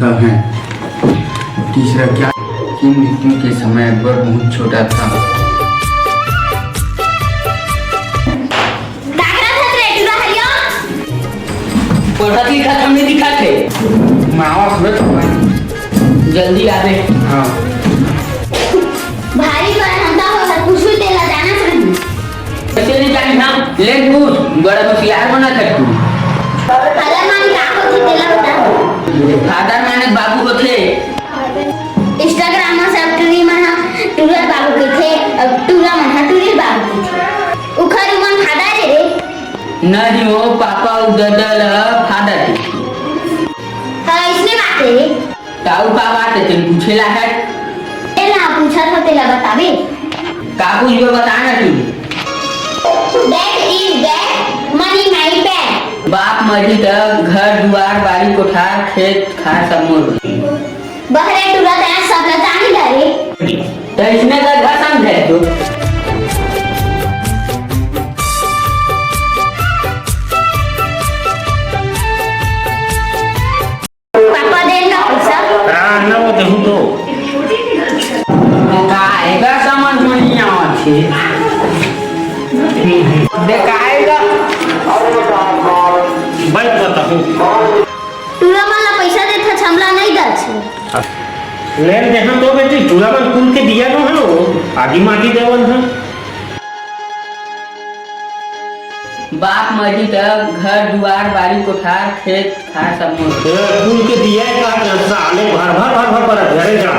कब है। तीसरा क्या कि मृत्यु के समय अकबर बहुत छोटा था। हमें दिखा थे जल्दी आ गए। हाँ भारी पर हमदा हो कुछ भी तेला जाना चाहिए। कैसे नहीं जानी हम ले पूछ बड़ा होशियार बना था तू। फादर मान का होती तेला बता। फादर माने बाबू को थे इंस्टाग्राम में सब टूरी मन टूरा बाबू के थे अब टूरा मन टूरी बाबू के थे उखर मन फादर रे नहीं हो पापा उदल फादर थे। हां इसने बात है ताऊ का बात है तेन पूछेला है तेला पूछा था तेला बतावे काबू ये बताना तू। That is that money my bag. बाप मरी त घर दुआर बाड़ी कोठार खेत खार सब मोर बहरे टूरा तैयार सब लतानी धरे तो इसने का घर समझे तो पापा देंगे पैसा। हां ना वो देहु तो काएगा समझ में नहीं आछे देखाएगा बैठ बताहु टूरा वाला पैसा देता छमला नहीं दा छे लेन देहन तो बेटी टूलावन कुल के दिया न हो आदि माटी देवन है। बाप मरी त घर दुआर बाड़ी कोठार खेत खार सब मोर कुल के दिया का साले भर भर पर घरे जा